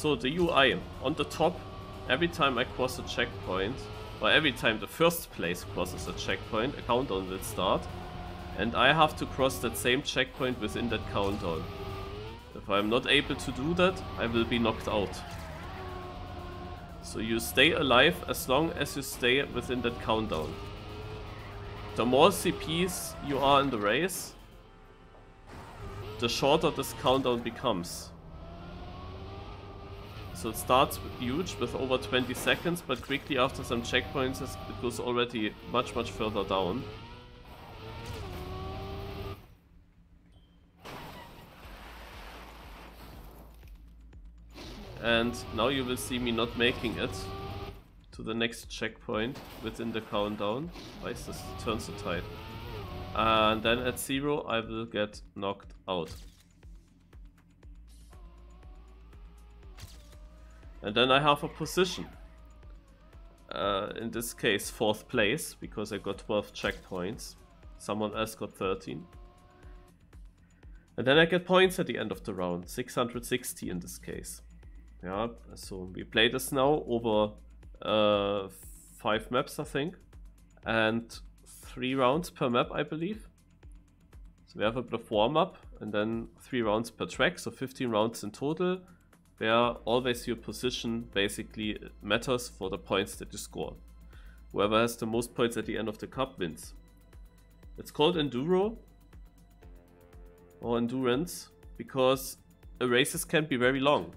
So the UI on the top, every time I cross a checkpoint, or every time the first place crosses a checkpoint, a countdown will start. And I have to cross that same checkpoint within that countdown. If I'm not able to do that, I will be knocked out. So you stay alive as long as you stay within that countdown. The more CPs you are in the race, the shorter this countdown becomes. So it starts huge with over 20 seconds, but quickly after some checkpoints it goes already much further down. And now you will see me not making it to the next checkpoint within the countdown. Why is this turn so tight? And then at 0 I will get knocked out. And then I have a position. In this case 4th place, because I got 12 checkpoints. Someone else got 13. And then I get points at the end of the round, 660 in this case. Yeah, so we play this now over 5 maps, I think, and 3 rounds per map, I believe. So we have a bit of warm-up and then 3 rounds per track, so 15 rounds in total, where always your position basically matters for the points that you score. Whoever has the most points at the end of the cup wins. It's called Enduro or Endurance because races can be very long.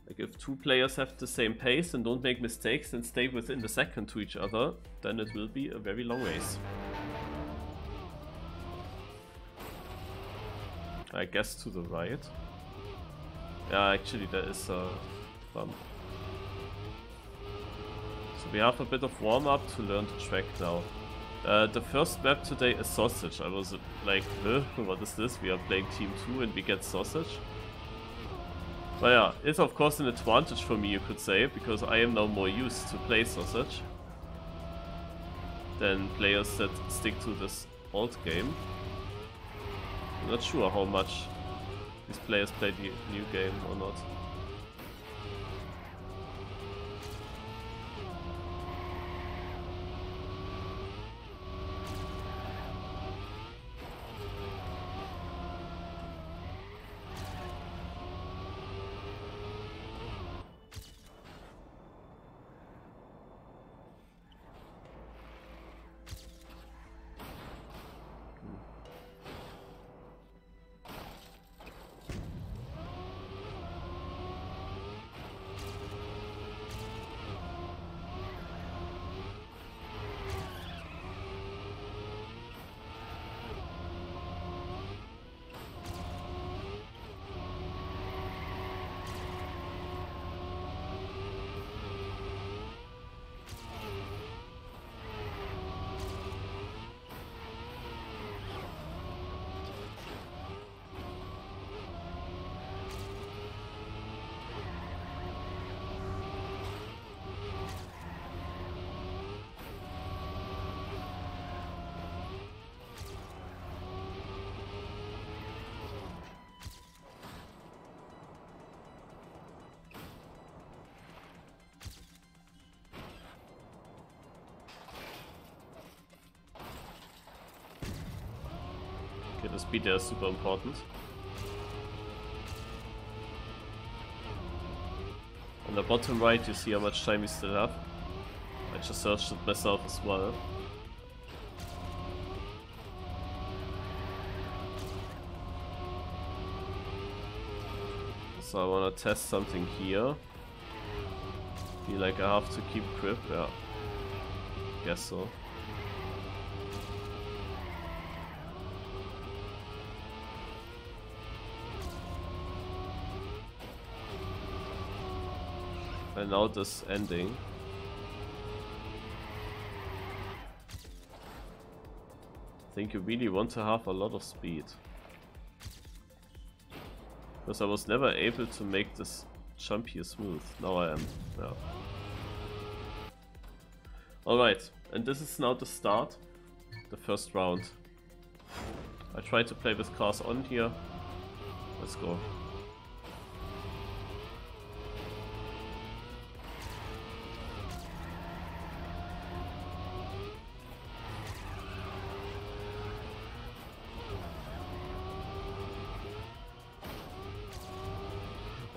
Like if 2 players have the same pace and don't make mistakes and stay within the second to each other, then it will be a very long race. I guess to the right. Yeah, actually there is a bump. So we have a bit of warm-up to learn the track now. The first map today is Sausage. I was like, what is this? We are playing Team 2 and we get Sausage. But yeah, it's of course an advantage for me, you could say, because I am now more used to play Sausage than players that stick to this old game. I'm not sure how much these players play the new game or not. The speed there is super important. On the bottom right you see how much time we still have. I just searched it myself as well. So I wanna test something here. Feel like I have to keep grip, yeah. Guess so. And now this ending. I think you really want to have a lot of speed. Because I was never able to make this jump here smooth. Now I am. Yeah. Alright, and this is now the start. The first round. I try to play with CarsOn here. Let's go.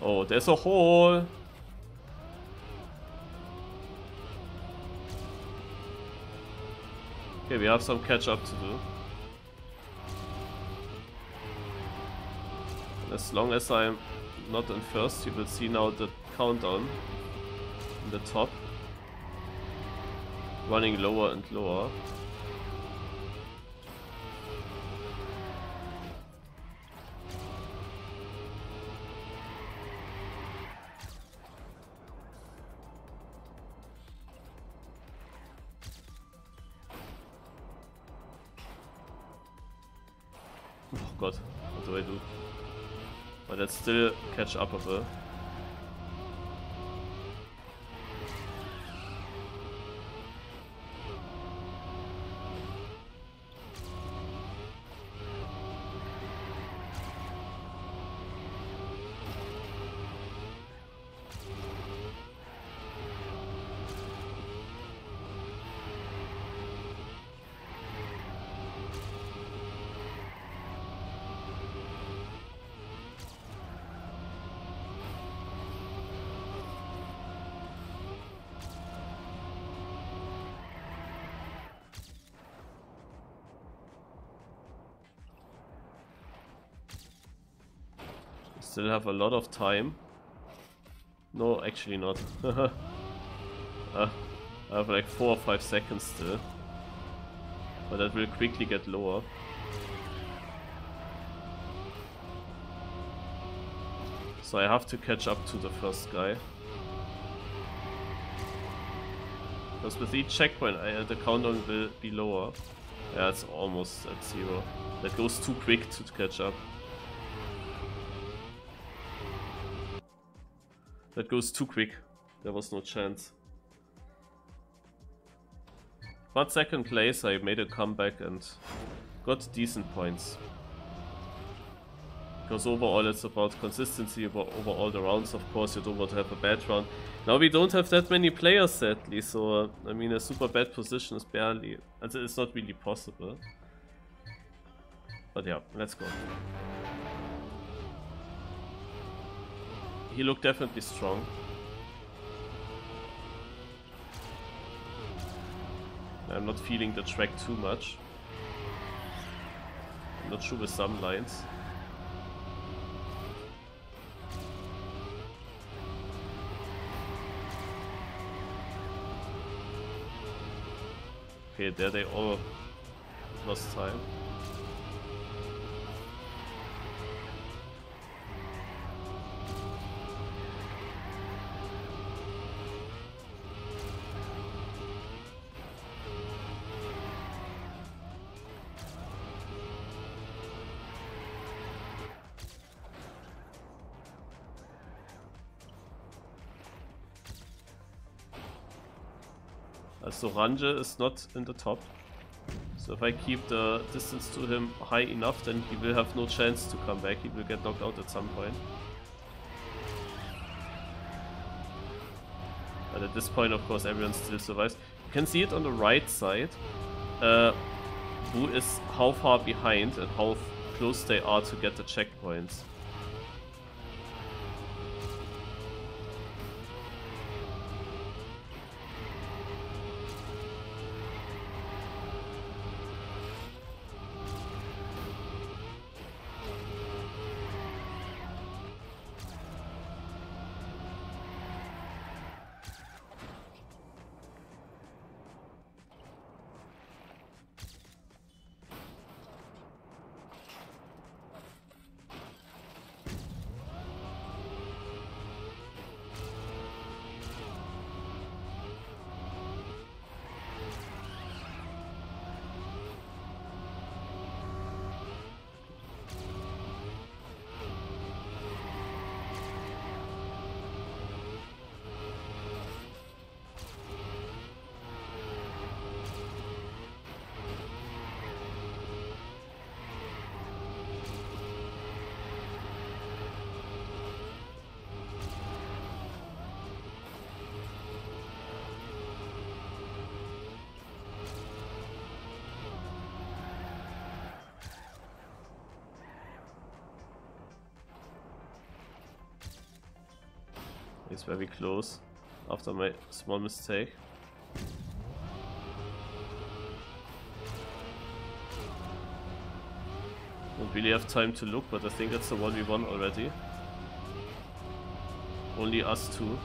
Oh, there's a hole. Okay, we have some catch up to do. And as long as I'm not in first, you will see now the countdown in the top. Running lower and lower. Oh god, what do I do? But that's still catch upable. Still have a lot of time. No, actually not. I have like 4 or 5 seconds still. But that will quickly get lower. So I have to catch up to the first guy. Because with each checkpoint the countdown will be lower. Yeah, it's almost at 0. That goes too quick to catch up. That goes too quick. There was no chance. But second place, I made a comeback and got decent points. Because overall it's about consistency over all the rounds, of course. You don't want to have a bad round. Now we don't have that many players sadly, so I mean a super bad position is barely... It's not really possible. But yeah, let's go. He looked definitely strong. I'm not feeling the track too much. I'm not sure with some lines. Okay, there they all lost time. So Range is not in the top. So if I keep the distance to him high enough, then he will have no chance to come back. He will get knocked out at some point. But at this point, of course, everyone still survives. You can see it on the right side. Who is how far behind and how close they are to get the checkpoints. He's very close after my small mistake. Don't really have time to look, but I think it's a 1v1 already. Only us two.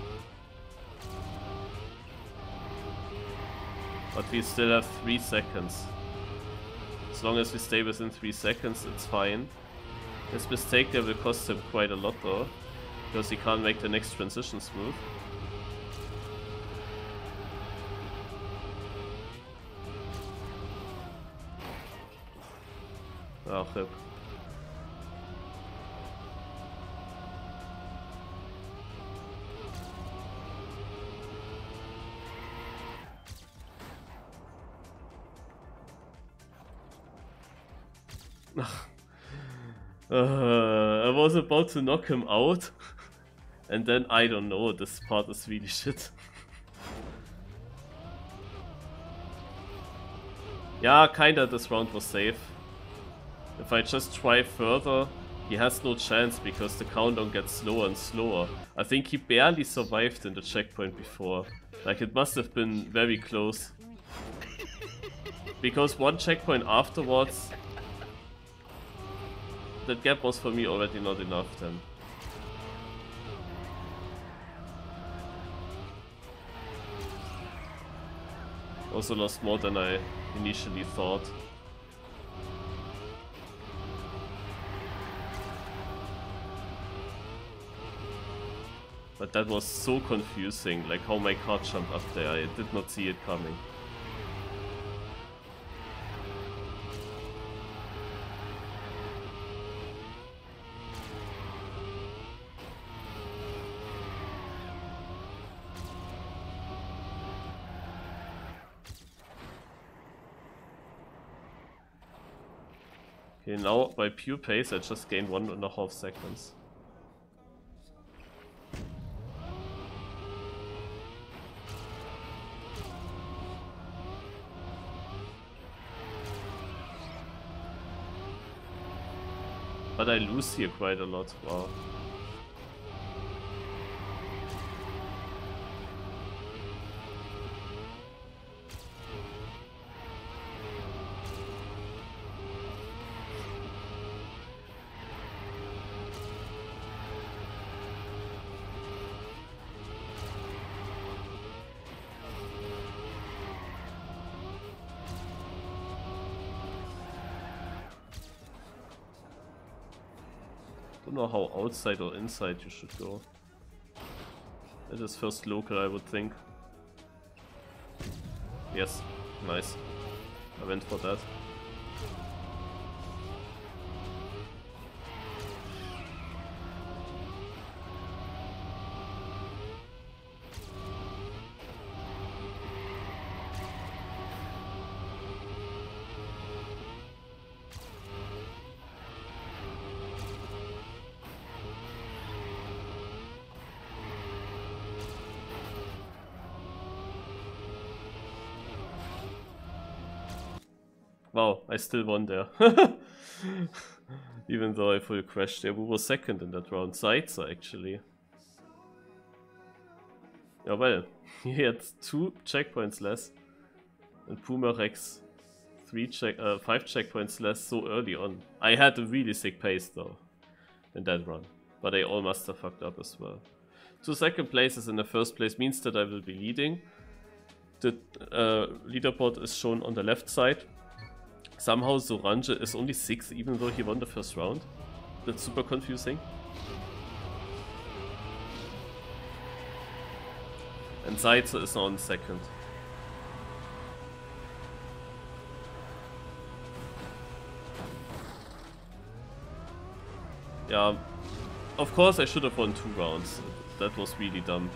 But we still have 3 seconds. As long as we stay within 3 seconds, it's fine. This mistake there will cost him quite a lot though, because he can't make the next transition smooth. Ah, rip. I was about to knock him out, and then I don't know, this part is really shit. Yeah, kinda this round was safe. If I just try further, he has no chance because the countdown gets slower and slower. I think he barely survived in the checkpoint before. Like, it must have been very close. Because one checkpoint afterwards, that gap was for me already not enough then. Also lost more than I initially thought. But that was so confusing, like how my car jumped up there, I did not see it coming. Okay, now by pure pace I just gained 1.5 seconds. But I lose here quite a lot, wow. I don't know how outside or inside you should go. It is first local, I would think. Yes, nice. I went for that. Wow, I still won there. Even though I full crashed there. We were second in that round. Zaitzer actually. Yeah, well, he had 2 checkpoints less. And Puma Rex 5 checkpoints less so early on. I had a really sick pace though in that run. But they all must have fucked up as well. 2 second places in the first place means that I will be leading. The leaderboard is shown on the left side. Somehow Sorange is only 6 even though he won the first round. That's super confusing. And Zaitzer is now on second. Yeah, of course I should have won 2 rounds. That was really dumb.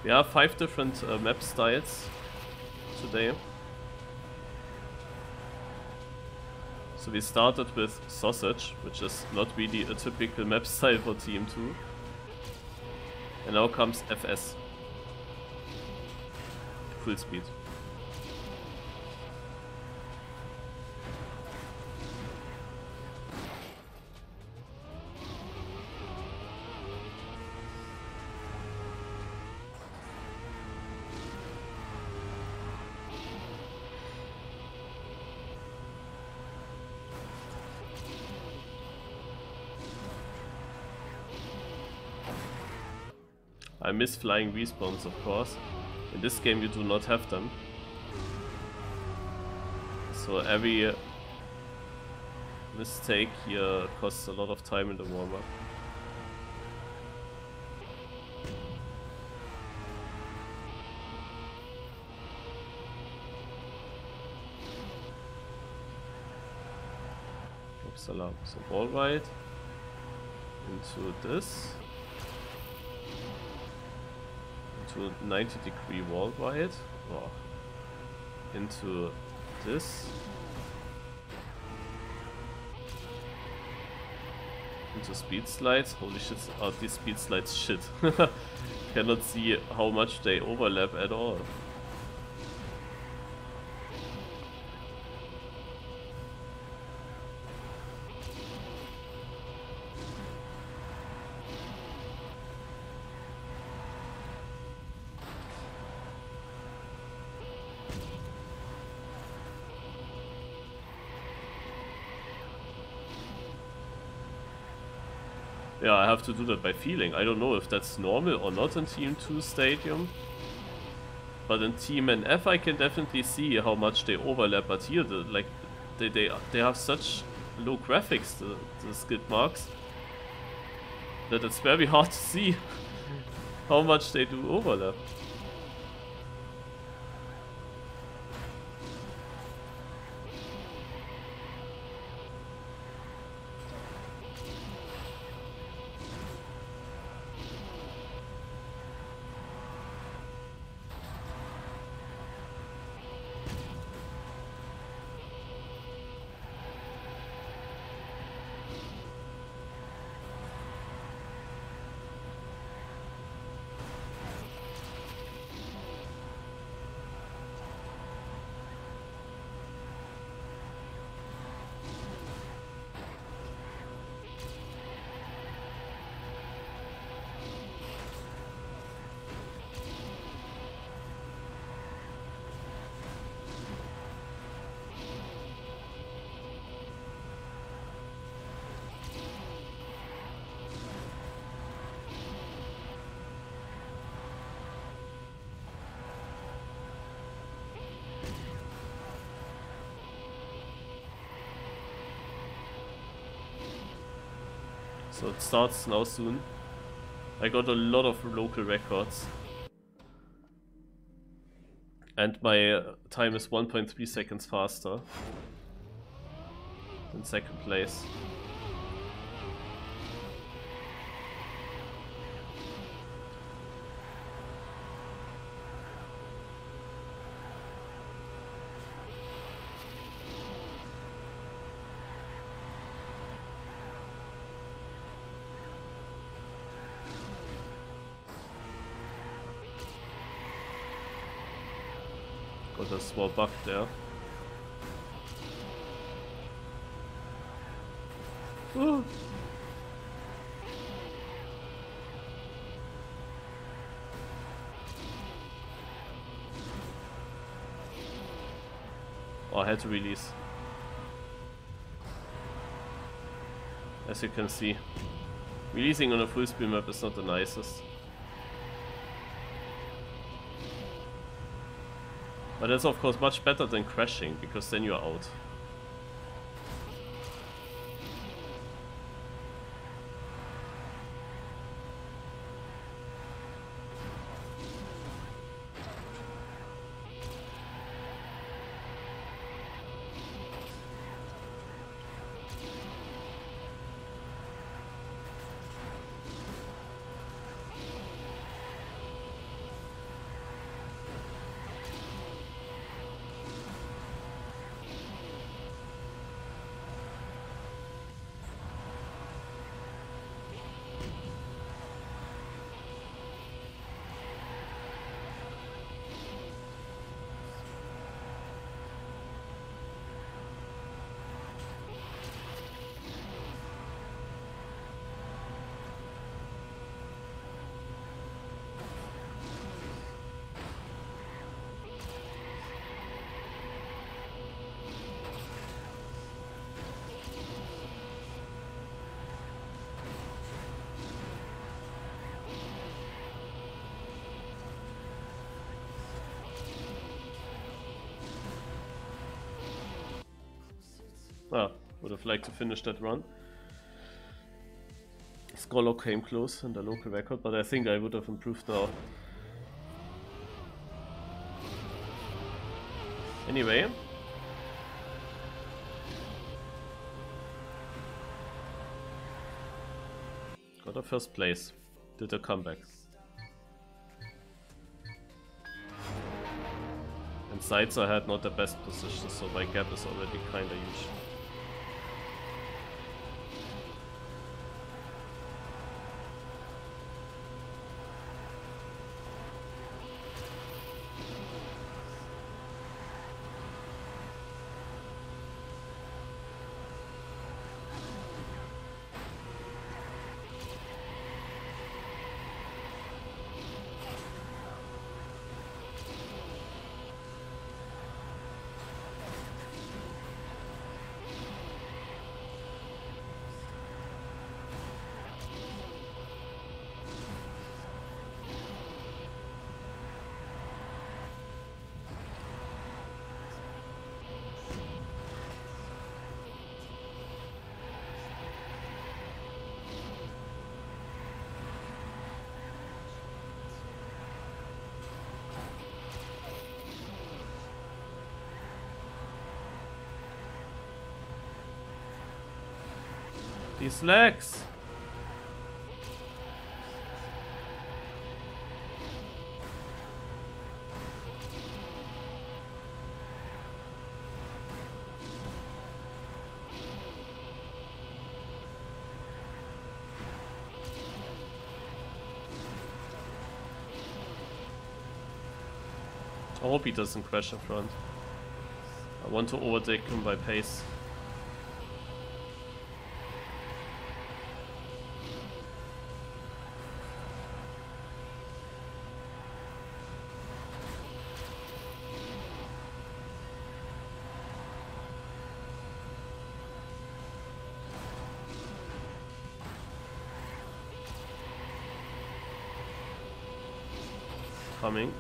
We have 5 different map styles today. So we started with Sausage, which is not really a typical map style for TM2. And now comes FS. Full speed. I miss flying respawns, of course. In this game you do not have them. So every mistake here costs a lot of time in the warm-up. Oops, alarm. So wall ride into this. Into 90-degree wall ride. Oh. Into this. Into speed slides. Holy shit, are these speed slides shit. Cannot see how much they overlap at all. Yeah, I have to do that by feeling. I don't know if that's normal or not in Team 2 Stadium. But in Team NF I can definitely see how much they overlap, but here they have such low graphics, the skid marks, that it's very hard to see how much they do overlap. So it starts now soon. I got a lot of local records. And my time is 1.3 seconds faster in second place. Got a small bug there. Ooh. Oh, I had to release. As you can see, releasing on a full speed map is not the nicest. But that's of course much better than crashing, because then you're out. Well, would have liked to finish that run. Scholar came close in the local record, but I think I would have improved now. Anyway. Got a first place. Did a comeback. And sides I had not the best position, so my gap is already kinda huge. These legs! I hope he doesn't crash in front. I want to overtake him by pace. Coming.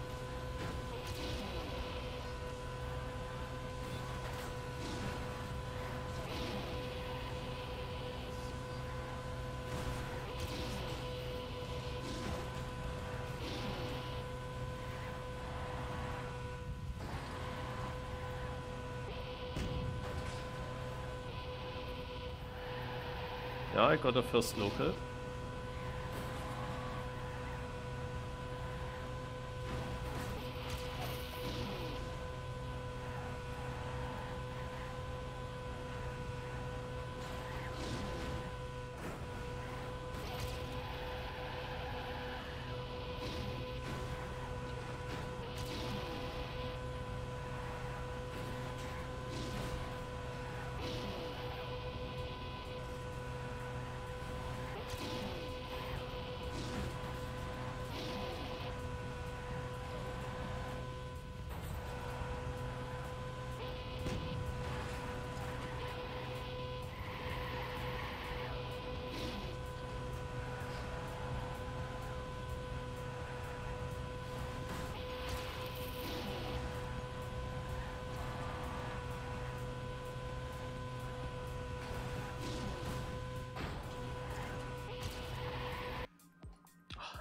Yeah, I got a first local.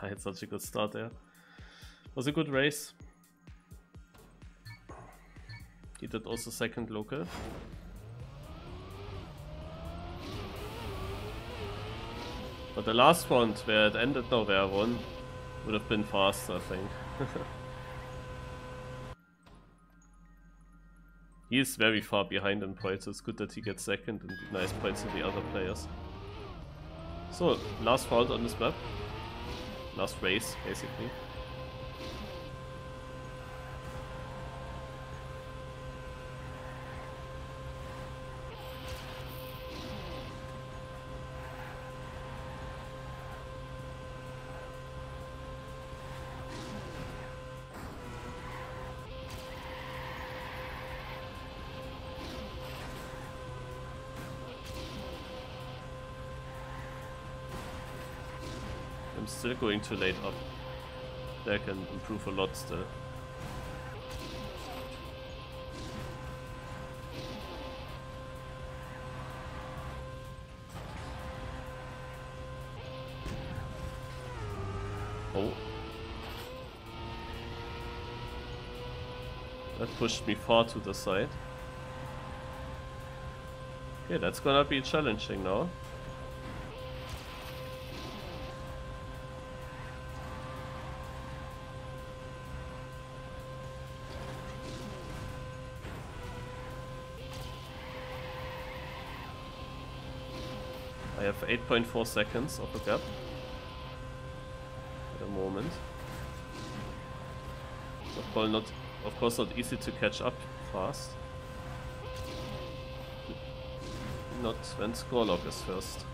I had such a good start there. Was a good race. He did also second local. But the last round where it ended now where I won would have been fast, I think. He is very far behind in points, so it's good that he gets second and nice points to the other players. So, last round on this map. Last race, basically. I'm still going too late up. There can improve a lot still. Oh. That pushed me far to the side. Okay, that's gonna be challenging now. I have 8.4 seconds of a gap at the moment. Of course not easy to catch up fast. Not when Scorelock is first.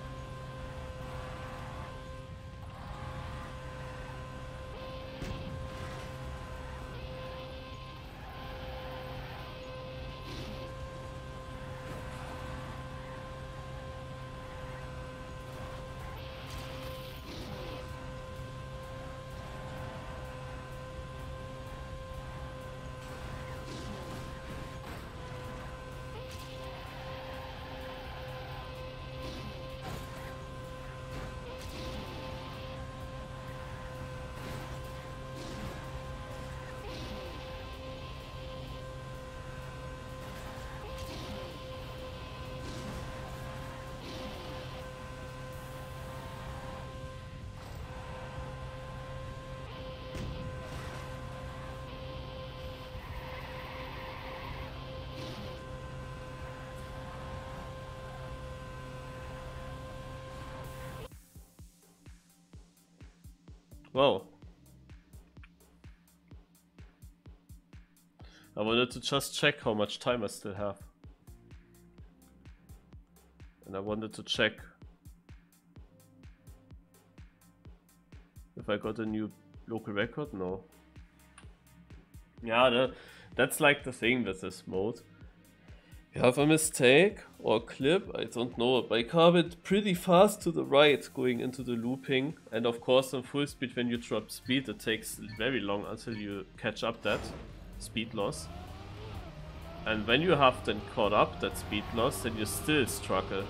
Wow. I wanted to just check how much time I still have. And I wanted to check if I got a new local record. No. Yeah, that's like the thing with this mode. You have a mistake or a clip, I don't know. My car went pretty fast to the right going into the looping. And of course on full speed when you drop speed it takes very long until you catch up that speed loss. And when you have then caught up that speed loss, then you still struggle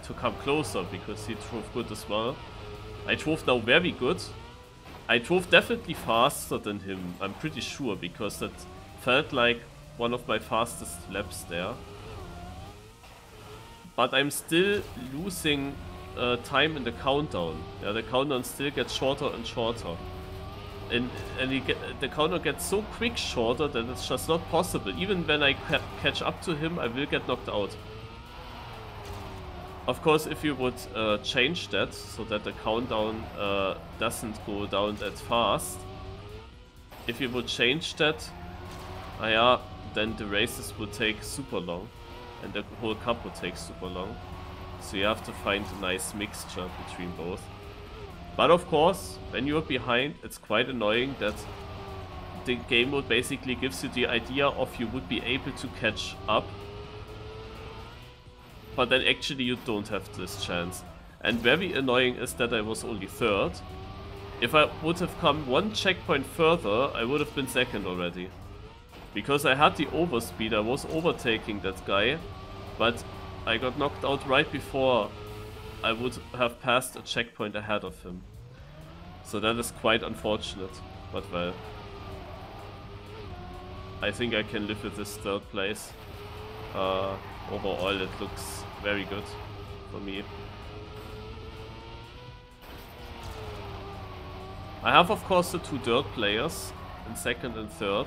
to come closer because he drove good as well. I drove now very good. I drove definitely faster than him, I'm pretty sure, because that felt like one of my fastest laps there. But I'm still losing time in the countdown. Yeah, the countdown still gets shorter and shorter. And the countdown gets so quick shorter that it's just not possible. Even when I catch up to him, I will get knocked out. Of course, if you would change that so that the countdown doesn't go down that fast, if you would change that, yeah, then the races would take super long and the whole cup would take super long. So you have to find a nice mixture between both. But of course, when you're behind, it's quite annoying that the game mode basically gives you the idea of you would be able to catch up, but then actually you don't have this chance. And very annoying is that I was only third. If I would have come one checkpoint further, I would have been second already. Because I had the overspeed, I was overtaking that guy, but I got knocked out right before I would have passed a checkpoint ahead of him. So that is quite unfortunate, but well. I think I can live with this third place. Overall it looks very good for me. I have of course the two dirt players in second and third.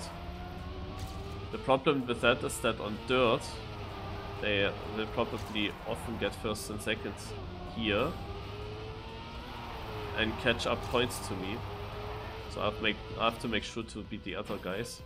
The problem with that is that on dirt they will probably often get first and second here and catch up points to me. So I have to make sure to beat the other guys.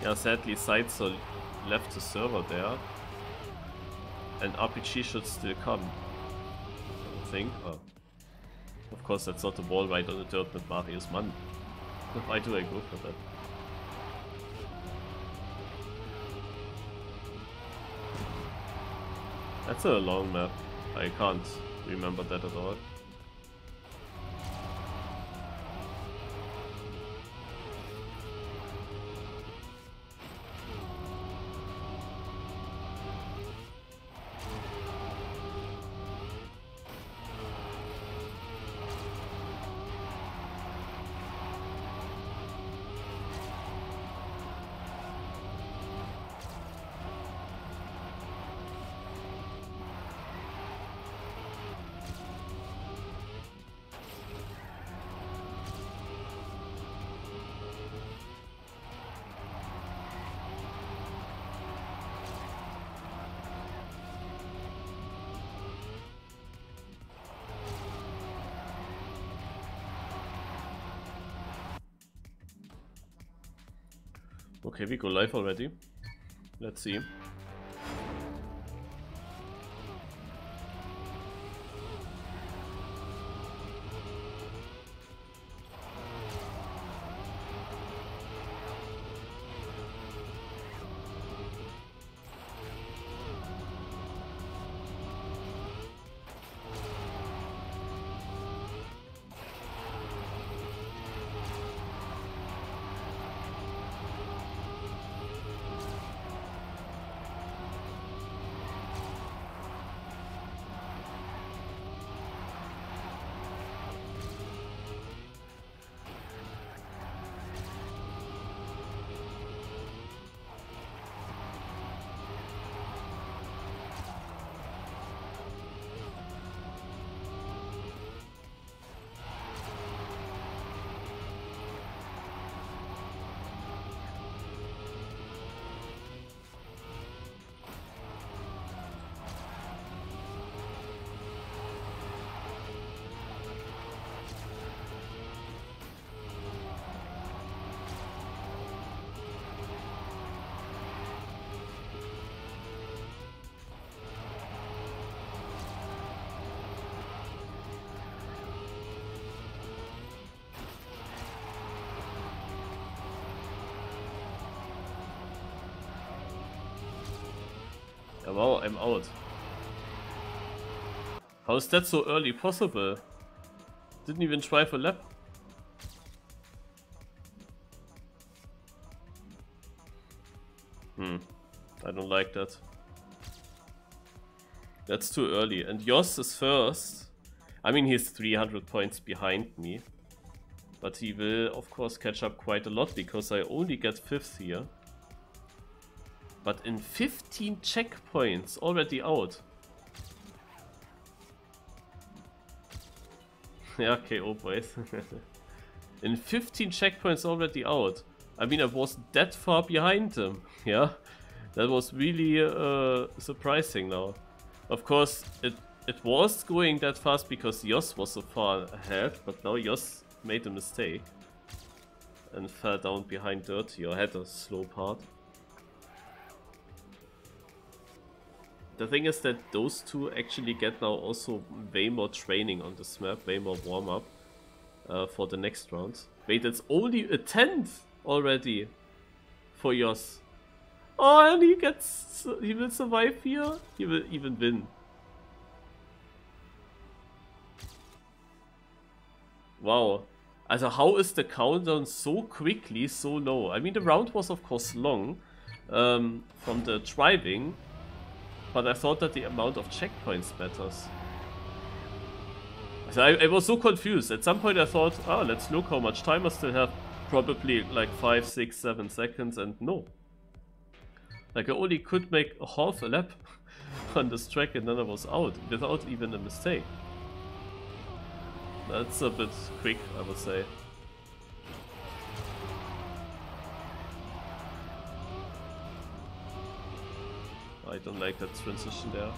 Yeah, sadly Sidesol left the server there. And RPG should still come. I think. Oh. Of course that's not the wall right on the dirt with Marius Mann. Why do I go for that? That's a long map. I can't remember that at all. Okay, we go live already. Let's see. Oh, wow, I'm out. How is that so early possible? Didn't even try for lap. I don't like that. That's too early. And Jos is first. I mean, he's 300 points behind me. But he will, of course, catch up quite a lot because I only get 5th here. But in 15 checkpoints, already out. Yeah, KO boys. In 15 checkpoints already out. I mean, I wasn't that far behind him. Yeah, that was really surprising now. Of course, it was going that fast because Jos was so far ahead, but now Jos made a mistake and fell down behind Dirty, or had a slow part. The thing is that those two actually get now also way more training on this map, way more warm-up for the next round. Wait, it's only a 10th already for Jos. Oh, and he will survive here? He will even win. Wow. Also how is the countdown so quickly so low? I mean, the round was of course long from the driving. But I thought that the amount of checkpoints matters. So I was so confused. At some point I thought, oh, let's look how much time I still have. Probably like 5, 6, 7 seconds, and no. Like I only could make a half a lap on this track and then I was out without even a mistake. That's a bit quick, I would say. I don't like that transition there.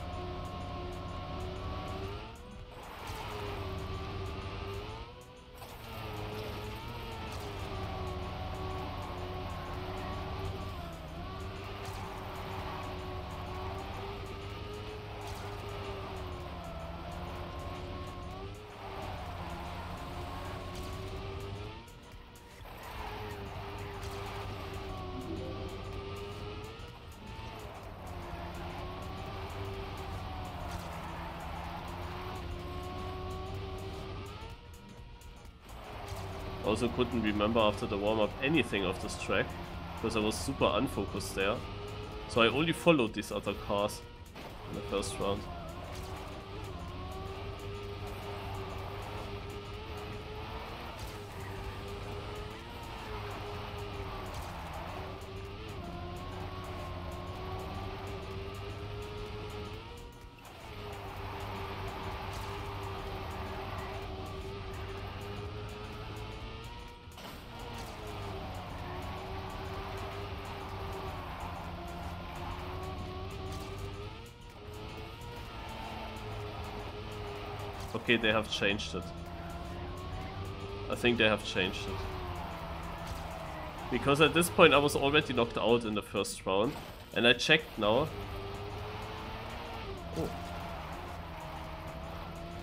Also couldn't remember after the warm-up anything of this track, because I was super unfocused there. So I only followed these other cars in the first round. Okay, they have changed it. I think they have changed it. Because at this point I was already knocked out in the first round. And I checked now. Oh.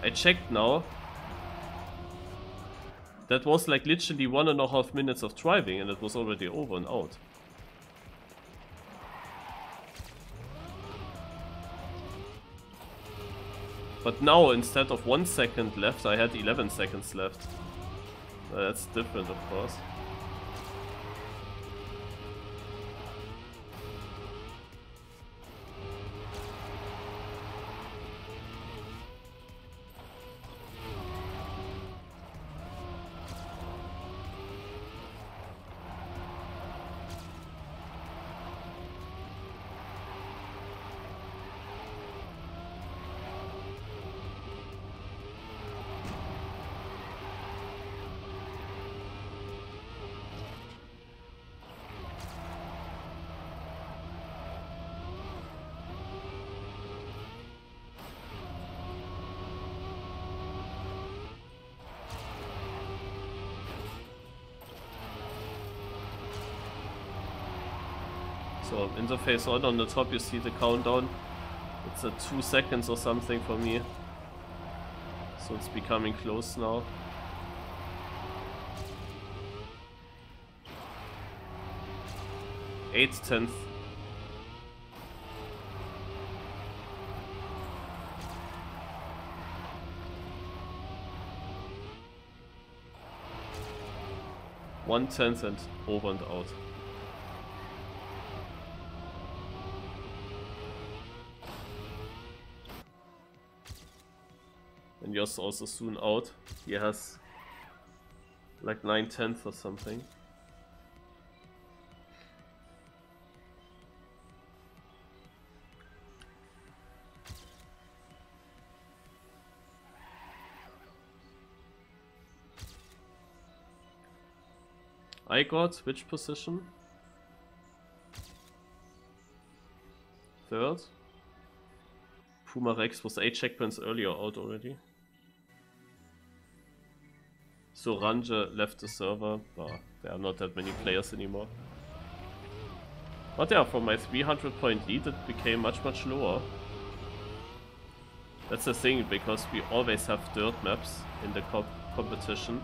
I checked now. That was like literally 1.5 minutes of driving and it was already over and out. But now, instead of 1 second left, I had 11 seconds left. That's different, of course. So interface on the top you see the countdown. It's at 2 seconds or something for me. So it's becoming close now. Eighth, 10th. One tenth and over and out. And Yoss also soon out. He has like 9/10 or something. I got which position? Third. Puma Rex was 8 checkpoints earlier out already. So Ranje left the server. There are not that many players anymore. But yeah, for my 300 point lead it became much lower. That's the thing, because we always have dirt maps in the competition.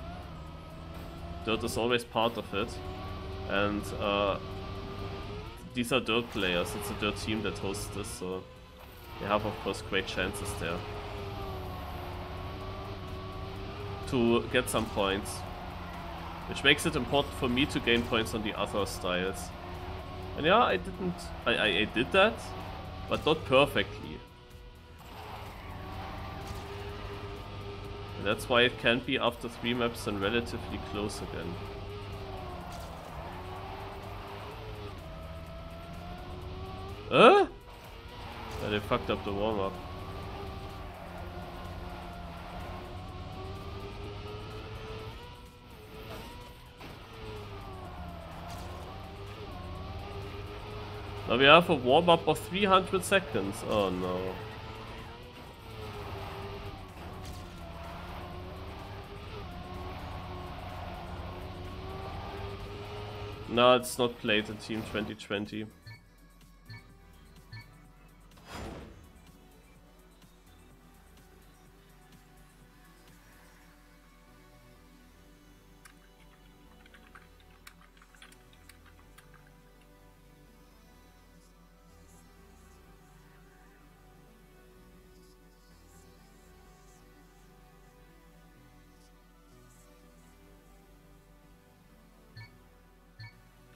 Dirt is always part of it. And these are dirt players, it's a dirt team that hosts this, so they have of course great chances there to get some points, which makes it important for me to gain points on the other styles. And yeah, I did that, but not perfectly. And that's why it can't be after 3 maps and relatively close again. Yeah, they fucked up the warm-up. Now we have a warm-up of 300 seconds. Oh no. No, it's not played in Team 2020.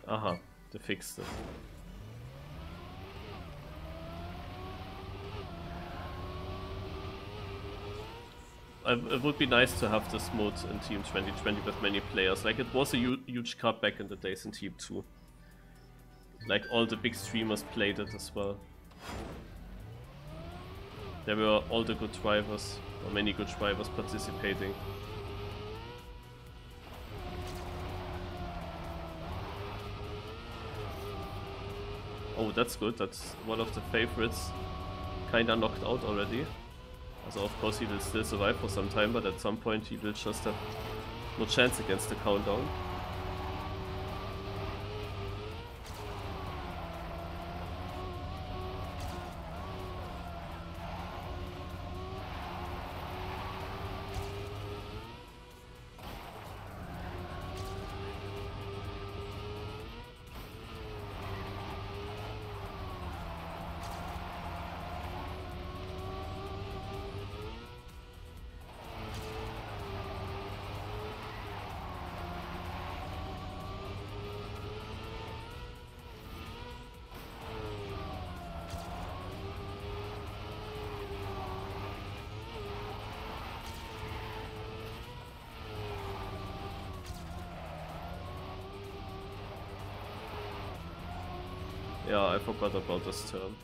Aha, they fixed it. It would be nice to have this mode in Team 2020 with many players. Like, it was a huge cut back in the days in Team 2. Like, all the big streamers played it as well. There were all the good drivers, or many good drivers participating. Oh, that's good. That's one of the favorites. Kinda knocked out already. So of course he will still survive for some time, but at some point he will just have no chance against the countdown. Yeah, I forgot about this turn.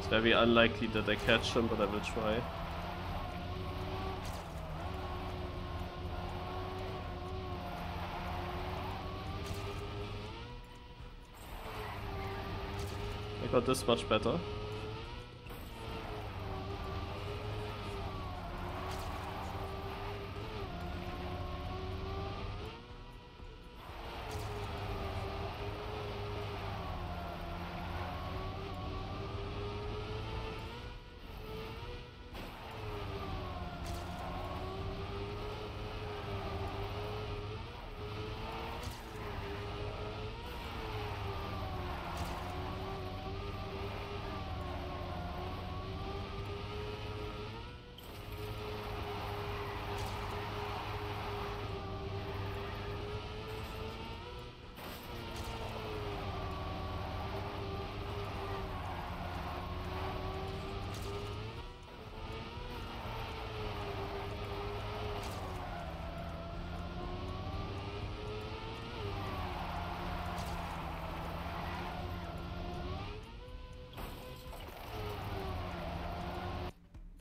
It's very unlikely that I catch him, but I will try. I got this much better.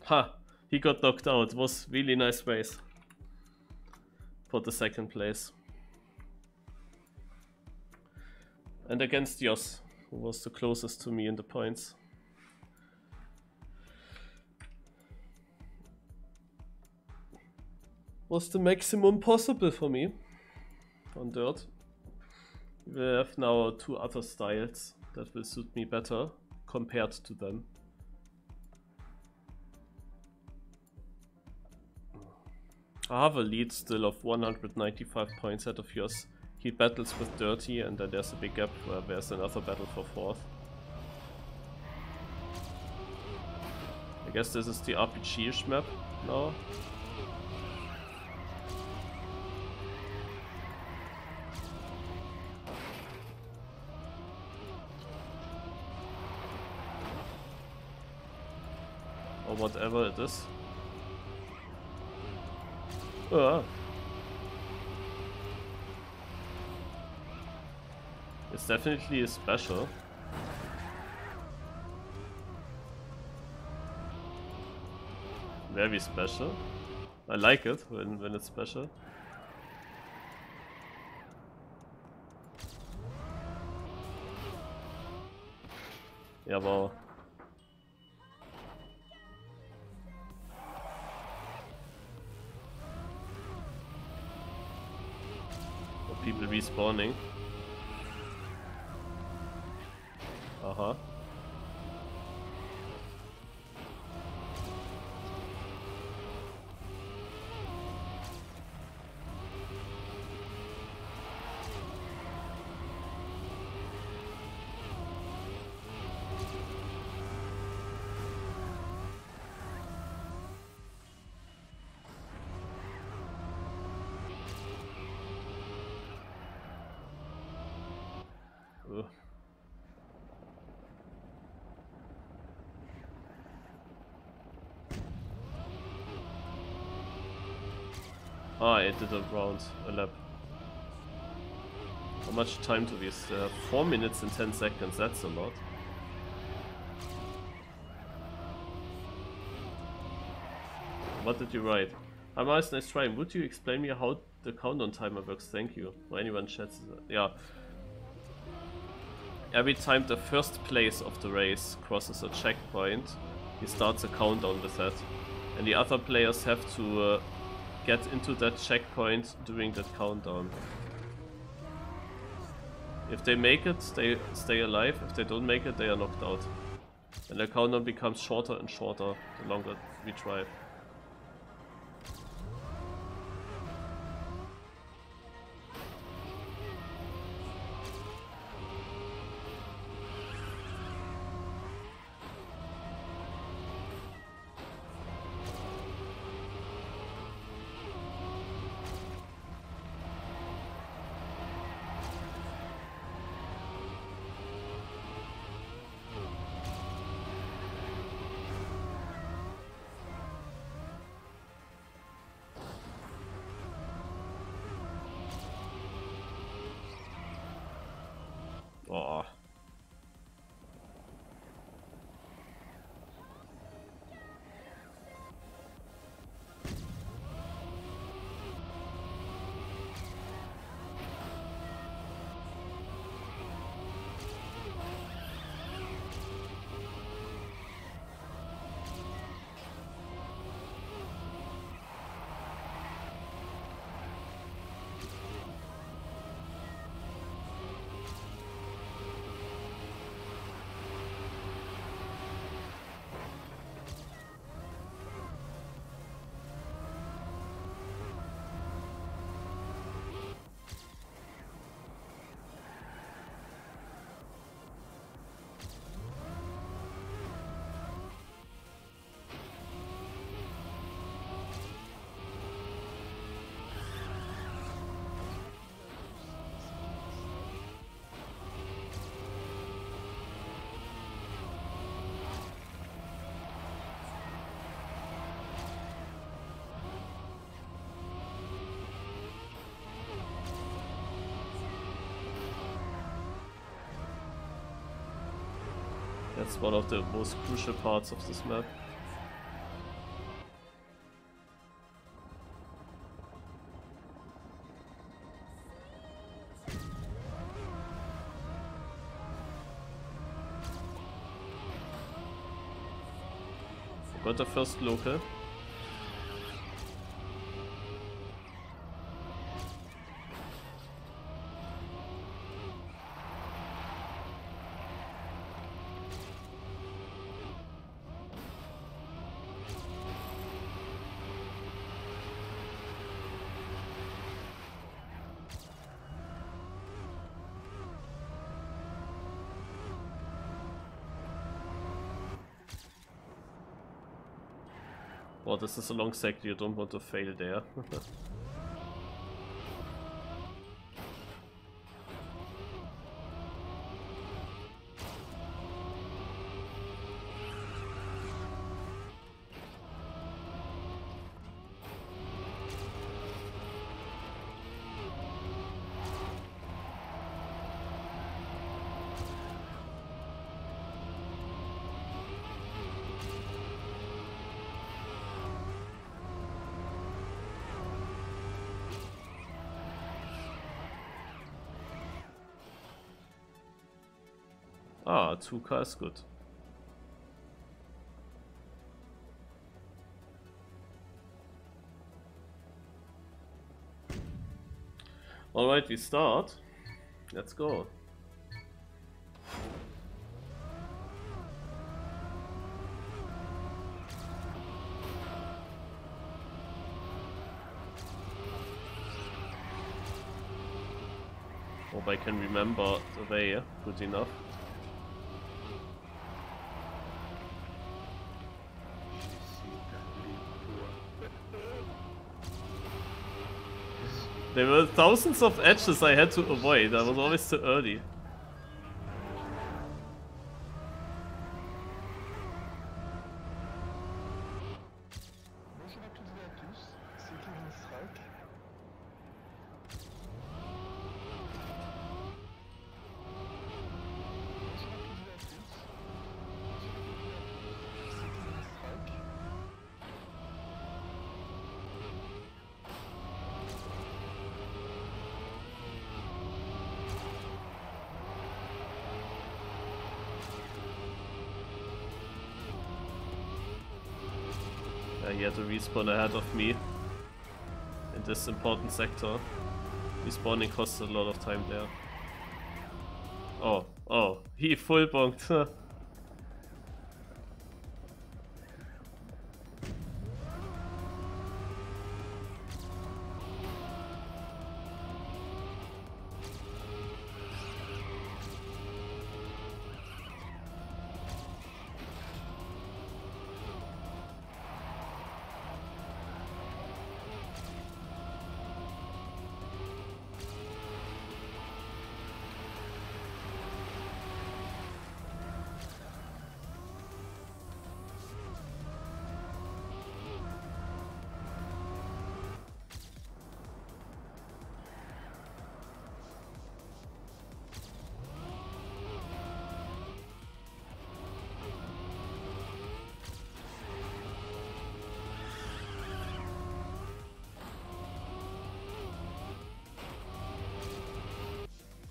Ha! He got knocked out. It was really nice race for the second place. And against Jos, who was the closest to me in the points. Was the maximum possible for me on dirt. We have now two other styles that will suit me better compared to them. I have a lead still of 195 points out of yours. He battles with Dirty, and then there's a big gap where there's another battle for 4th. I guess this is the RPG-ish map now. Or whatever it is. It's definitely a special. Very special. I like it when it's special. Yeah, well. People respawning. Uh-huh. Ugh. Ah, I did a round, a lap. How much time do we still have? 4 minutes and 10 seconds, that's a lot. What did you write? Hi Miles, nice try. Would you explain me how the countdown timer works? Thank you. Or anyone chats that? Yeah. Every time the first place of the race crosses a checkpoint, he starts a countdown with that. And the other players have to get into that checkpoint during that countdown. If they make it, they stay alive. If they don't make it, they are knocked out. And the countdown becomes shorter and shorter the longer we drive. Oh. That's one of the most crucial parts of this map. Got the first local. Oh, this is a long sector, you don't want to fail there. Ah, 2K is good. Alright, we start. Let's go. Hope I can remember the way good enough. There were thousands of edges I had to avoid, I was always too early. He had to respawn ahead of me in this important sector. Respawning costs a lot of time there. Oh, he full bonked.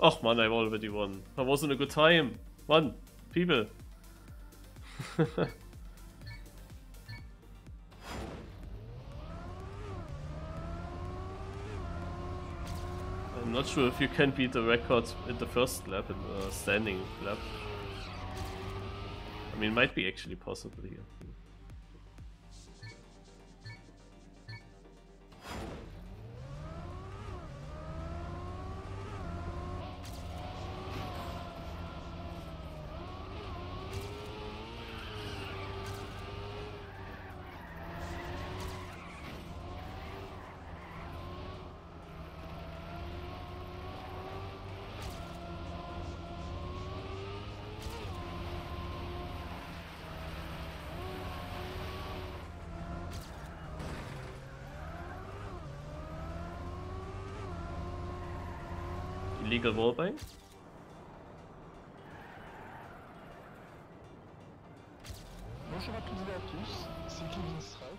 Oh man, I've already won. That wasn't a good time. One, people. I'm not sure if you can beat the record in the first lap, in the standing lap. I mean, might be actually possible here. Illegal wallbang? Bonjour à toutes et à tous, c'est Kevin Strack.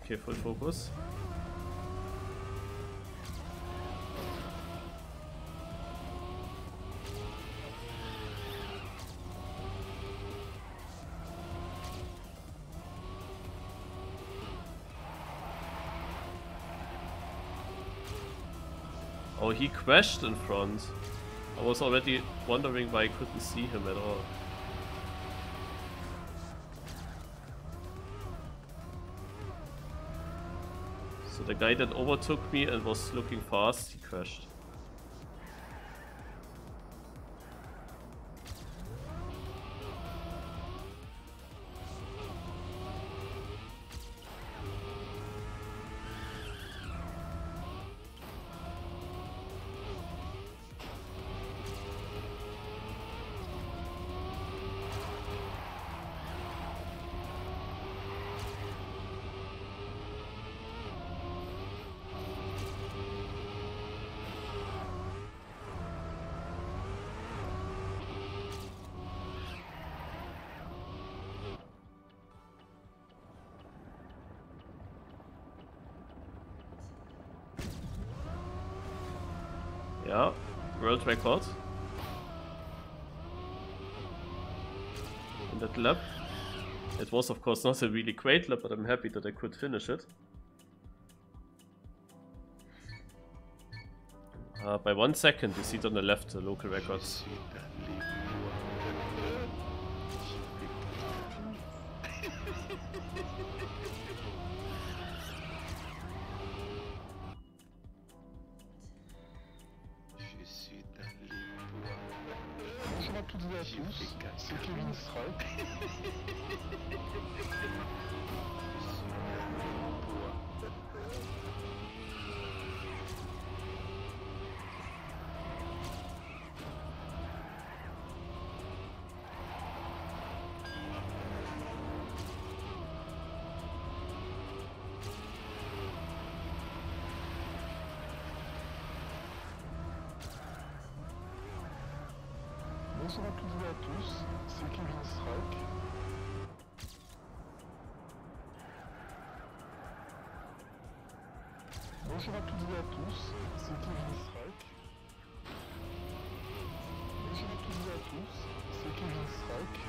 Okay, full focus. Oh, he crashed in front. I was already wondering why I couldn't see him at all. So the guy that overtook me and was looking fast, he crashed. Yeah, world record in that lap. It was of course not a really great lap, but I'm happy that I could finish it. By 1 second, you see it on the left, the local records. Bonjour à toutes et à tous, c'est Kevin Strike. Bonjour à toutes et à tous, c'est Kevin Strike. Bonjour à toutes et à tous, c'est Kevin Strike. Bonjour à toutes et à tous, c'est Kevin Strike.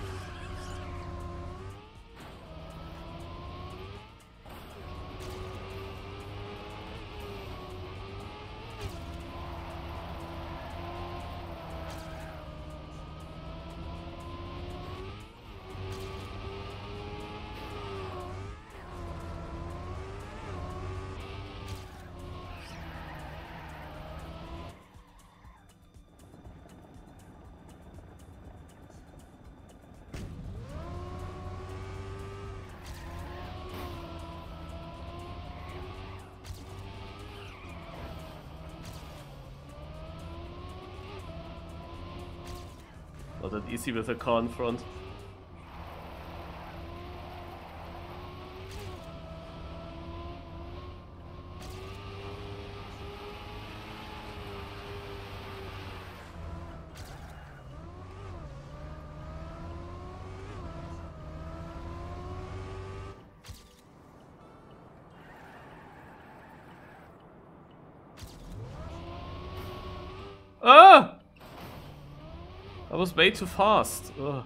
Not that easy with a car in front. Ah! I was way too fast. Ugh.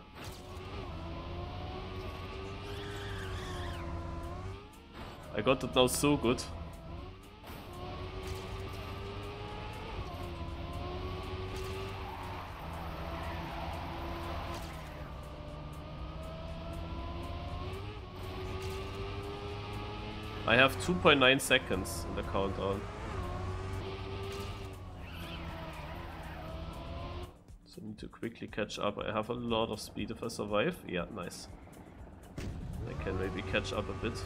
I got it now so good. I have 2.9 seconds in the countdown. So I need to quickly catch up. I have a lot of speed if I survive. Yeah, nice. I can maybe catch up a bit.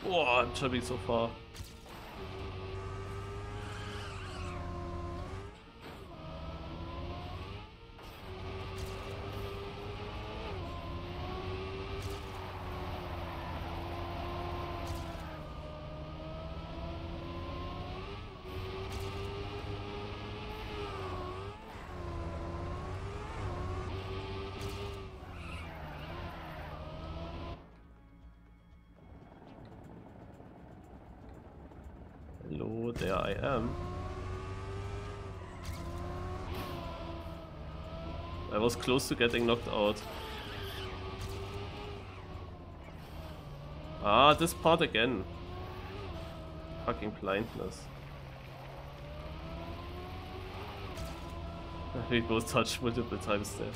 Oh, I'm jumping so far. there I am. I was close to getting knocked out. Ah, this part again. Fucking blindness. We both touched multiple times there.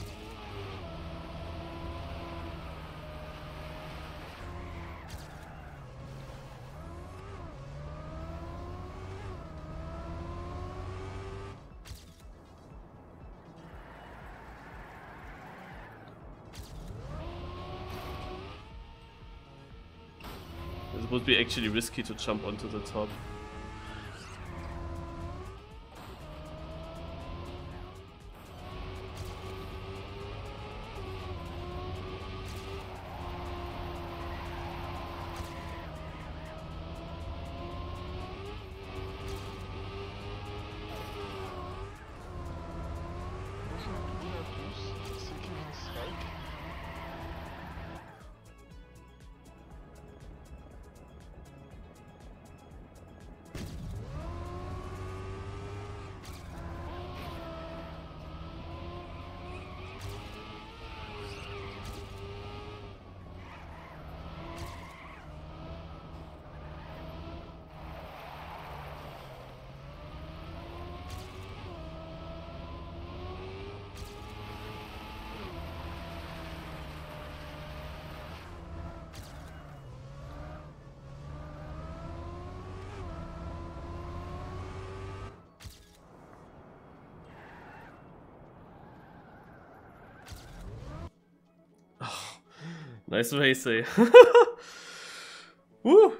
It would be actually risky to jump onto the top. Nice race, eh? Woo!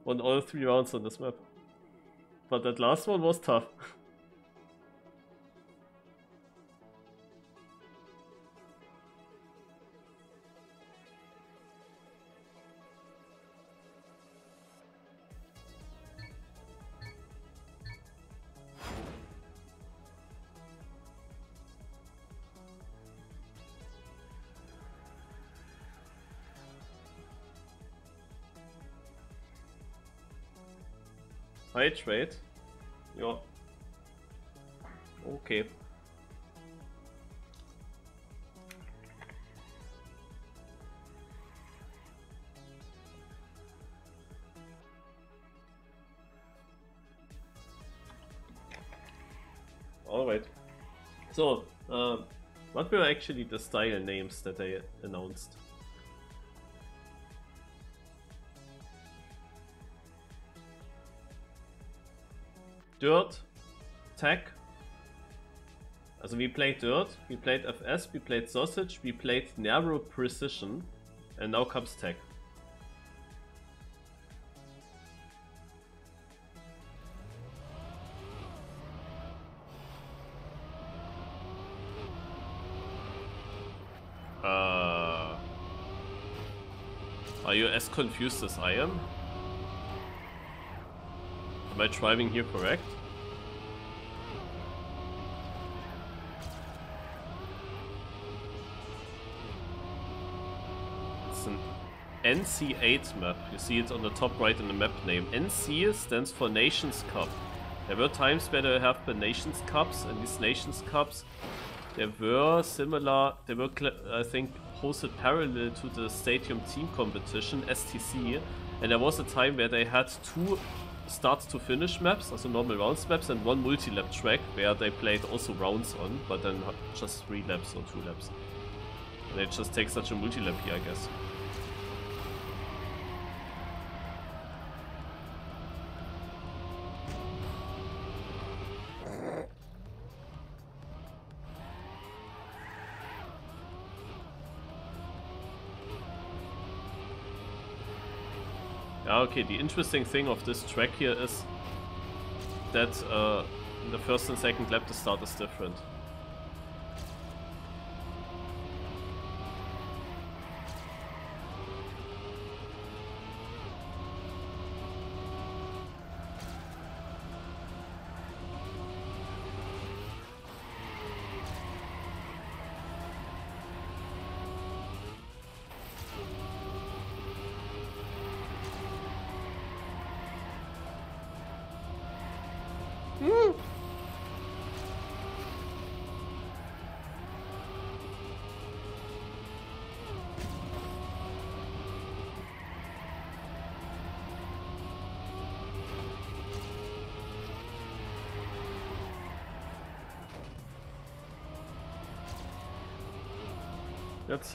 Won all 3 rounds on this map. But that last one was tough. High trade. Yeah. Okay. Alright. So, what were actually the style names that they announced? Dirt, Tech. Also we played Dirt, we played FS, we played Sausage, we played Narrow Precision, and now comes Tech. Are you as confused as I am? Am I driving here correct? It's an NC8 map. You see it on the top right in the map name. NC stands for Nations Cup. There were times where they have been Nations Cups, and these Nations Cups, they were similar, they were, I think, hosted parallel to the Stadium Team Competition, STC, and there was a time where they had 2 start to finish maps, also normal rounds maps, and 1 multi-lap track where they played also rounds on, but then just 3 laps or 2 laps. And they just take such a multi-lap here, I guess. Yeah, okay, the interesting thing of this track here is that in the first and second lap the start is different. Let's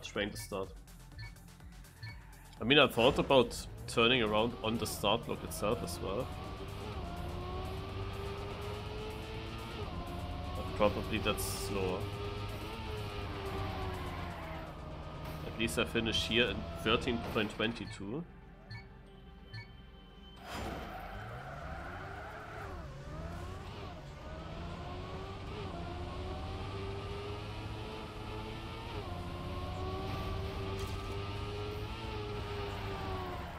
train to start. I mean, I thought about turning around on the start block itself as well. But probably that's slower. At least I finish here in 13.22.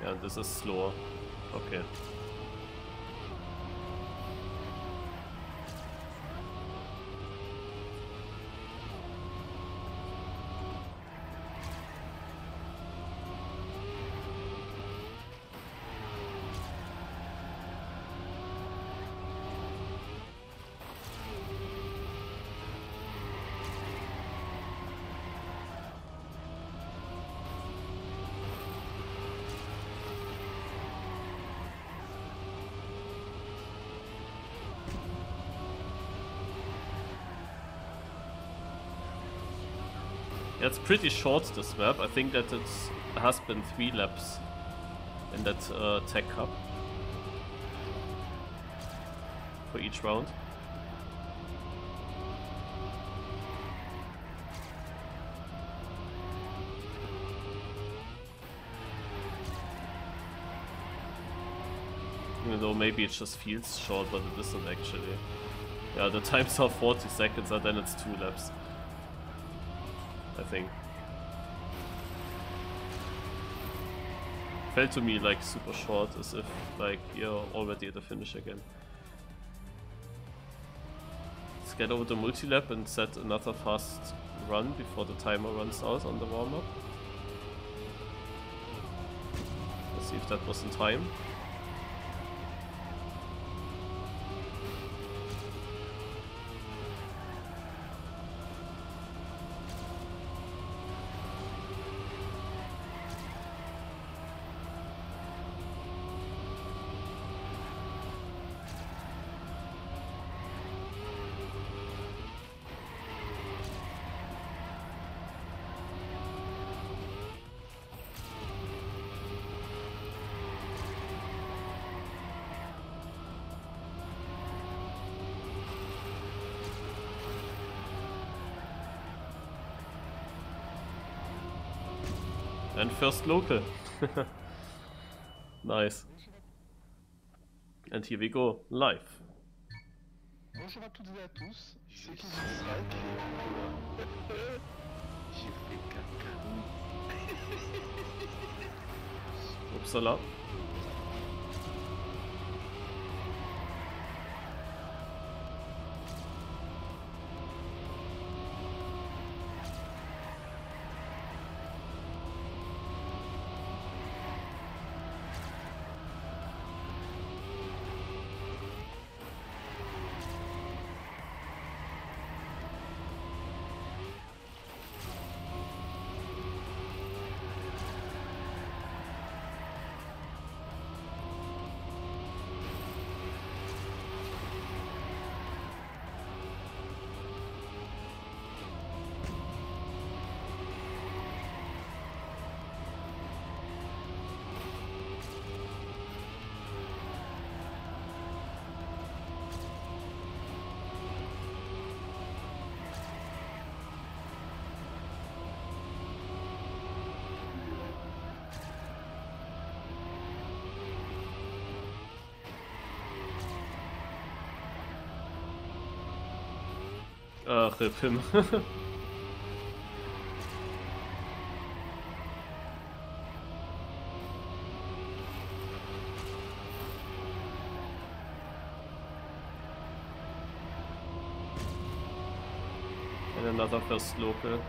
Yeah, this is slower. Okay. Yeah, it's pretty short, this map. I think that it has been 3 laps in that tech cup for each round. Even though maybe it just feels short, but it isn't actually. Yeah, the times are 40 seconds and then it's 2 laps. I think. Felt to me like super short, as if like you're already at the finish again. Let's get over the multi-lap and set another fast run before the timer runs out on the warm-up. Let's see if that was in time. And first local. Nice. And here we go, live. Bonjour à toutes et à tous, c'est Kevin Strike. J'ai fait caca. Upsala. Rip him. And another first local.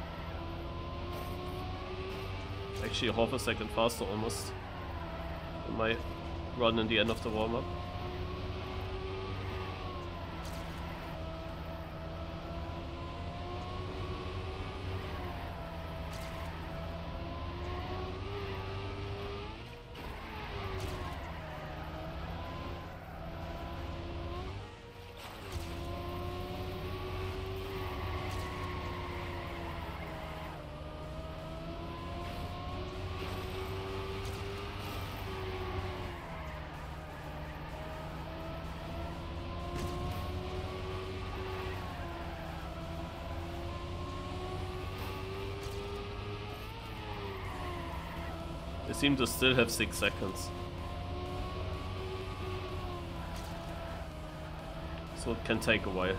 Actually half a second faster almost than my run in the end of the warm-up. seem to still have 6 seconds. So it can take a while.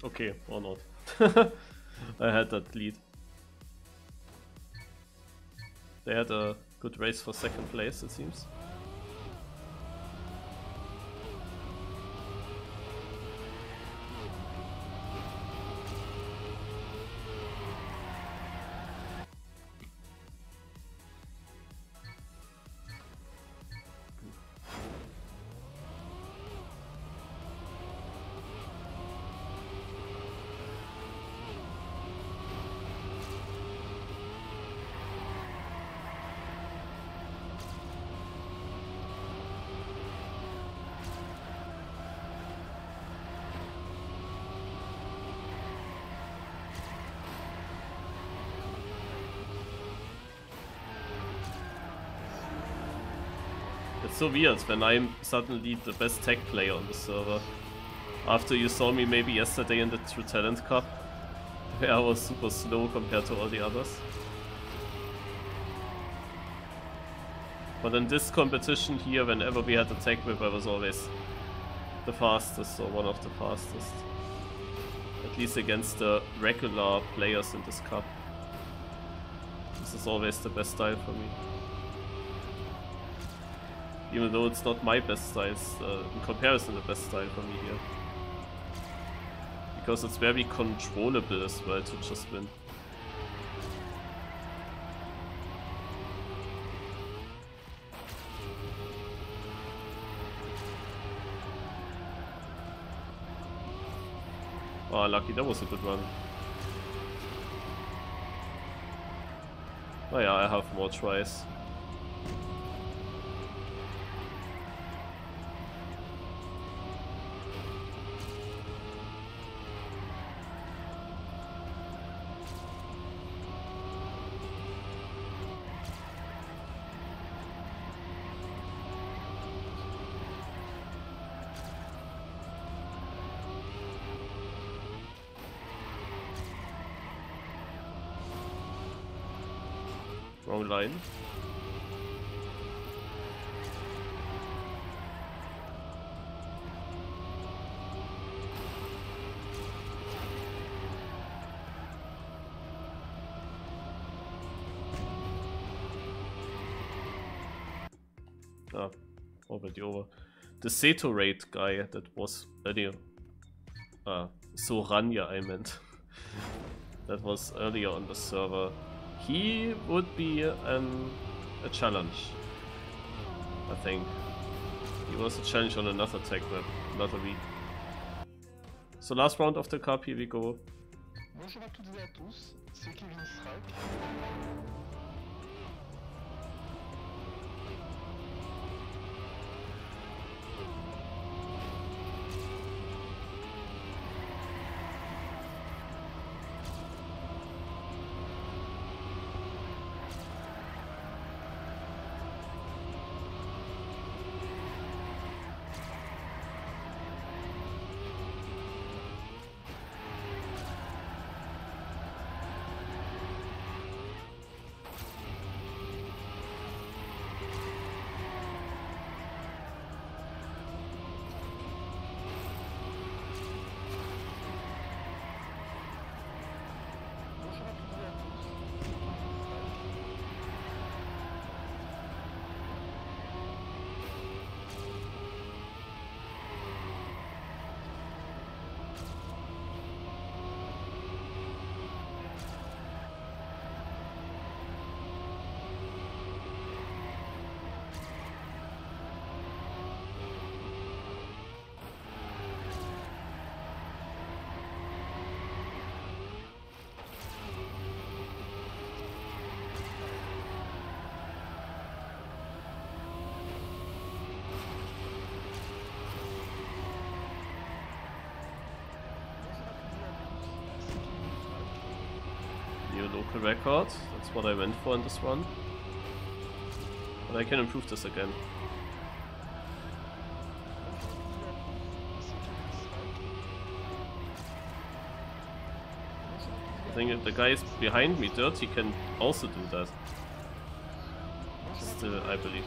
Okay, or not. I had that lead. They had a good race for second place, it seems. It's so weird when I'm suddenly the best tech player on the server. After you saw me maybe yesterday in the True Talent Cup, where I was super slow compared to all the others. But in this competition here, whenever we had a tech whip, I was always the fastest, or one of the fastest. At least against the regular players in this cup. This is always the best style for me. Even though it's not my best style, it's in comparison the best style for me here. Because it's very controllable as well to just win. Oh, lucky, that was a good run. Oh yeah, I have more tries. Wrong line. Ah, already over. The Seto raid guy that was earlier. Soranya I meant. That was earlier on the server. He would be a challenge, I think. He was a challenge on another tech map, another week. So last round of the cup, here we go. Bonjour à toutes et à tous, c'est Kevin Strack. New local record, that's what I went for in this one. But I can improve this again. I think if the guys behind me, Dirty, can also do that. Still, I believe.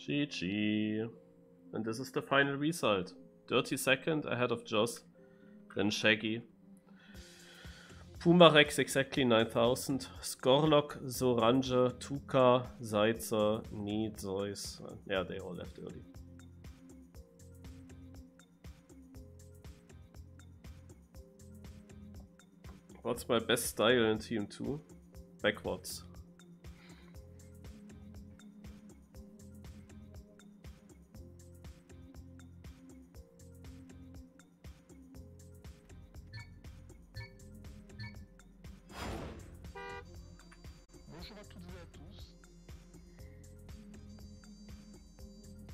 GG. And this is the final result. Dirty second ahead of Joss, then Shaggy. Pumarex exactly 9000. Scorlock, Soranja, Tuka, Zaitzer, Need, Zeus. Yeah, they all left early. What's my best style in Team 2? Backwards. Bonjour à toutes et à tous.